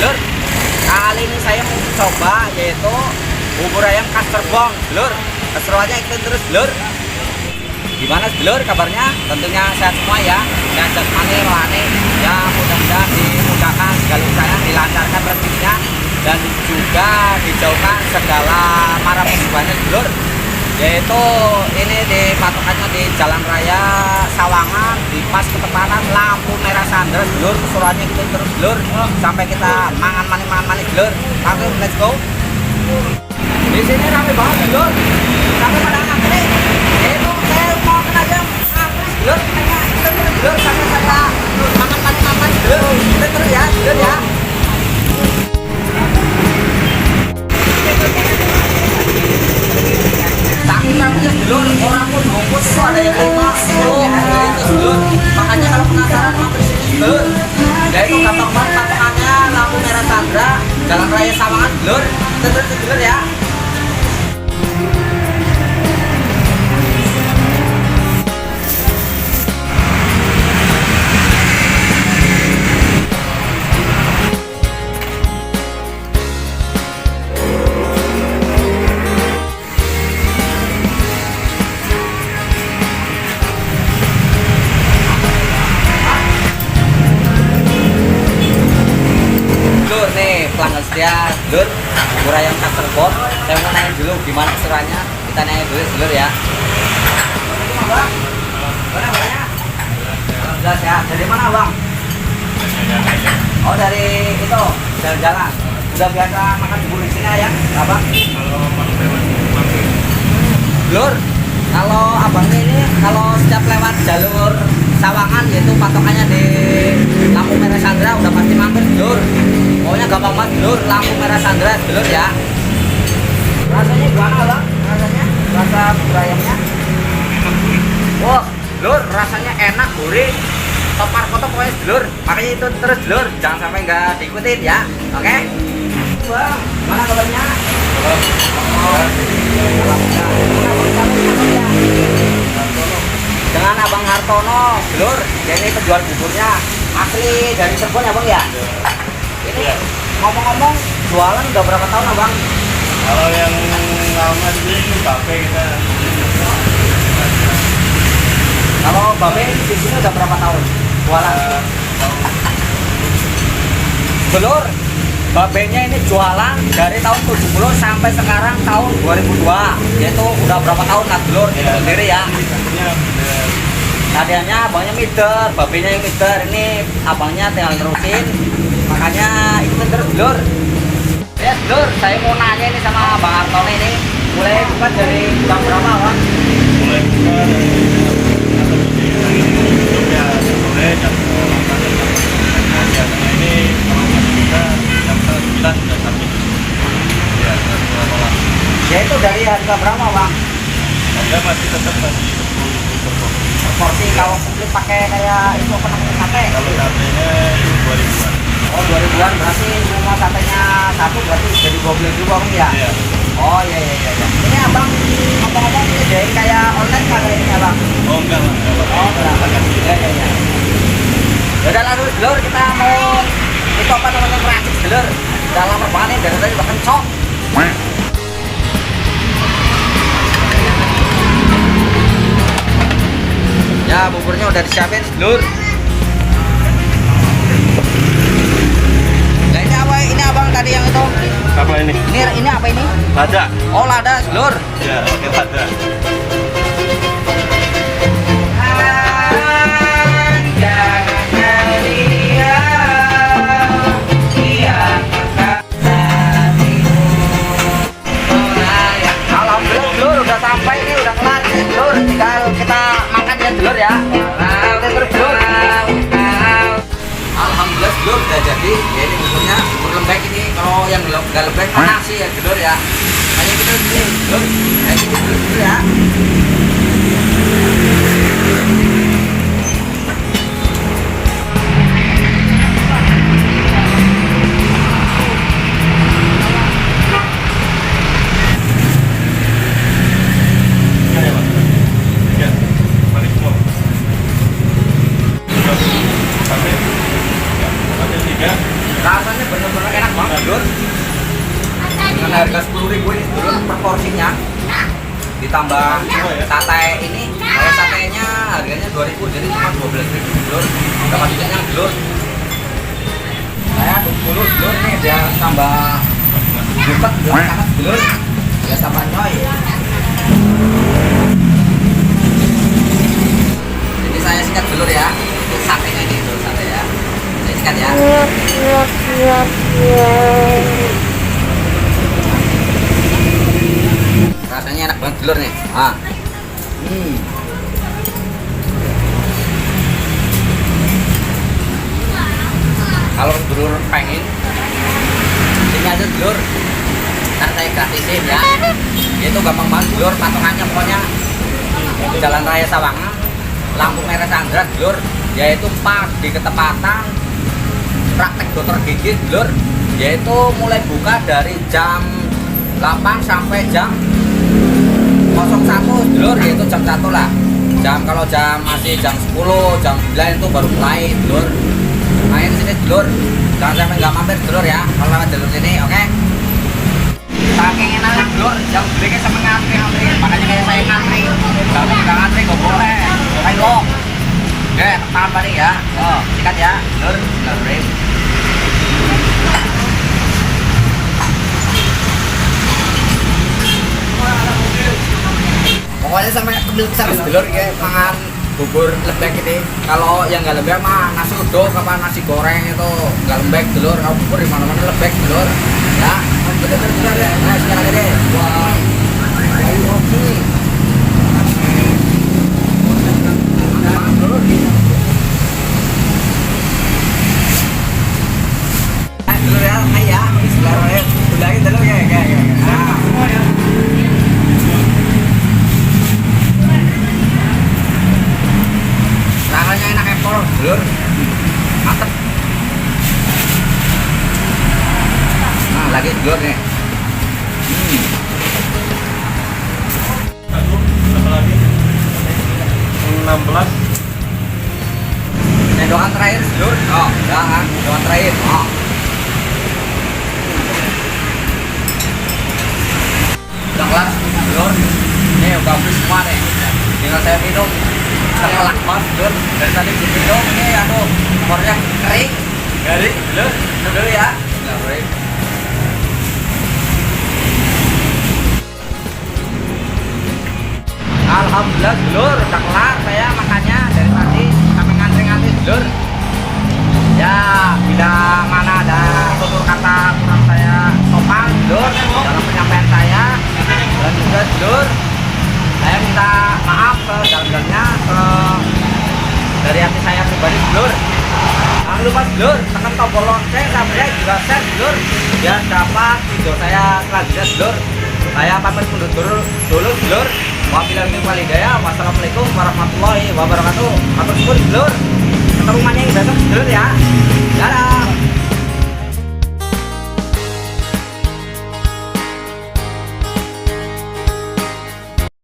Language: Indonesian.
Lur. Kali ini saya mau coba yaitu bubur ayam khas Cerbong, Lur. Keseruannya ikutin terus, Lur. Gimana, Lur, kabarnya? Tentunya sehat semua ya. Sehat jasmani, rohani. Ya, mudah-mudahan dimudahkan segala usahanya, dilancarkan rezekinya, dan juga dijauhkan segala mara musibahnya, Lur. Yaitu ini di patokannya di Jalan Raya Sawangan, di pas ketepatan lampu merah sandres, Lur. Keseruannya gitu terus, Lur, sampai kita mangan manis, Lur. Oke, let's go. Di sini rame banget, Lur. Sampai pada ngantri. Itu saya mau kena jam ngantri, Lur. Kayaknya itu terus, Lur, sampai saya makan manis, Lur. Itu terus ya, Lur ya. Takutnya Lur, orang pun bungkus itu ada yang 5, 10, itu, Lur. Makanya kalau penasaran mampir sini, Lur. Yaitu kantong patokannya lampu merah Sandra, Jalan Raya Sawangan, Lur. Itu terus, Lur ya. Pelanggan setia, Lur, bubur ayam khas Cerbong. Saya mau nanya dulu gimana keseruannya. Kita nanya dulu, Lur ya. Bang, mana banyak? Jelas ya. Dari mana, Bang? Oh, dari itu jalan-jalan. Udah biasa makan bubur di sini ya, Abang? Lur, kalau abang ini kalau setiap lewat jalur Sawangan, yaitu patokannya di lampu merah Sandra, udah pasti mampir, Lur. Pokoknya gampang banget, Lur, lampu merah Sandra, Lur ya. Rasanya gimana, Bang? Rasanya? Rasa bubur ayamnya? Wah, Lur, rasanya enak, gurih. Topar kotor pokoknya, Lur. Makanya itu terus, Lur. Jangan sampai nggak diikutin ya. Oke? Bang, gimana kabarnya? Dengan Abang Hartono, Lur. Dia ini penjual buburnya asli dari Cerbong ya, Bang ya? Ini ngomong-ngomong, jualan udah berapa tahun, Abang? Kalau yang lama itu Bape kita. Kalau Bape di sini udah berapa tahun jualan? Lur, Babenya ini jualan dari tahun 70 sampai sekarang tahun 2002. Yaitu udah berapa tahun lah, Lur, itu sendiri ya. Tadinya abangnya mider, babenya yang mider. Ini abangnya tinggal nerusin. Makanya itu terus, Lur. Ya, Lur, saya mau nanya ini sama Bang Hartono ini. Mulai buka dari jam berapa, Bang? Mulai buka dari ya sore jam 8. Biasanya ini kalau masih buka jam 9 sudah sampai. Ya, setelah Ya itu dari harga berapa, Bang? harga masih tetap masih 10.000 per porsi. Porsi kalau komplit pakai kayak itu apa namanya, sate? Kalau satenya itu 2.000-an. Oh, 2000-an, berarti semua satenya satu berarti jadi 12 juga, Bang ya? Iya. Oh iya. Ini Abang ngomong-ngomong ini dari kayak online kagak ini, Abang? Oh enggak lah. Oh enggak. Iya. Udah lalu, Lur, kita mau itu apa namanya, meracik, Lur. Udah lama banget nih, dari tadi udah kencok. Ya, buburnya udah disiapin, Lur. Nah, ini apa? Ini Abang tadi yang itu. Apa ini? Ini apa ini? Lada. Oh, lada, Lur. Ya, pakai lada. Alhamdulillah, Lur, udah sampai ini, udah kelar nih, Lur. Tinggal kita makan ya, Lur ya. Oke, terus, Lur. Alhamdulillah, Lur, udah jadi. Ya, ini buburnya, bubur lembek ini. Kalau yang nggak lembek kan nasi ya, Lur ya. Hanya kita ini, Lur. Ya, ini dulu ya. Ya, balik semua. Sampai. Ya, 3. Rasanya bener-bener enak banget dulur. Dengan harga 10.000 ini dulur per porsinya. Ditambah sate ini, kalau satenya harganya 2.000 jadi cuma 12.000 dulur. Dapat ikannya dulur. Saya dulu dulur nih dia tambah buket sangat dulur. Dia tambah nyoy. Jadi saya sikat dulur ya. Untuk satenya ini dulur sate ya. Saya sikat ya. Rasanya enak banget dulur nih. Ah. Kalau dulur pengen ini aja dulur, ntar saya gratisin ya. Itu gampang banget dulur, patungannya pokoknya Jalan Raya Sawangan, lampu merah Sandra dulur, yaitu pas di ketepatan praktek dokter gigi dulur, yaitu mulai buka dari jam 8 sampai jam 01 dulur, yaitu jam 1 lah. Kalau jam masih jam 10, jam 9 itu baru mulai dulur. Makanya kesini dulur, jangan sampai nggak mampir dulur ya kalau lewat jalur sini, oke? Saking enaknya dulur, jam breaknya sama ngantri, makanya kayak saya ngantri. Kalau nggak ngantri nggak boleh, ayo. Oke, tahan balik ya. Oh, sikat ya, dulur, dulur. Pokoknya sampai kemil besar dulur kayak mangan bubur lembek ini. Kalau yang nggak lembek mah nasi uduk apa nasi goreng itu nggak lembek dulur. Kalau bubur di mana-mana lembek dulur. Ya, bener-bener dulur ya. Nah, sekarang aja deh. Wah, ayo oke. Dulur ya, ya. Bismillahirrahmanirrahim. Ulangin dulur ya, kayak. Nah. Rasanya enak apple, dulur. Mantep. Nah, lagi dulur nih. Satu lagi 16. Sendokan terakhir, dulur. Oh, jangan. Sendokan terakhir. Oh. Udah kelar, dulur. Ini udah habis semua nih. Tinggal saya minum. Telak banget dulur. Dari tadi belum minum. Ini aduh, kornya kering. Garing, dulur. Dulu ya. Kering. Alhamdulillah dulur, udah kelar saya makannya dari tadi sampai ngantri-ngantri dulur. Ya, bila mana ada tutur kata kurang saya sopan dulur dalam penyampaian saya, dan juga dulur saya minta maaf ke dalam-dalamnya dari hati saya pribadi dulur. Jangan lupa dulur, tekan tombol lonceng, subscribe juga share dulur biar dapat video saya selanjutnya dulur. Saya pamit undur dulu dulur. Wabillahi taufiq wal hidayah. Wassalamualaikum warahmatullahi wabarakatuh. Atur nuhun dulur. Ketemu maneh besok dulur ya. Dadah.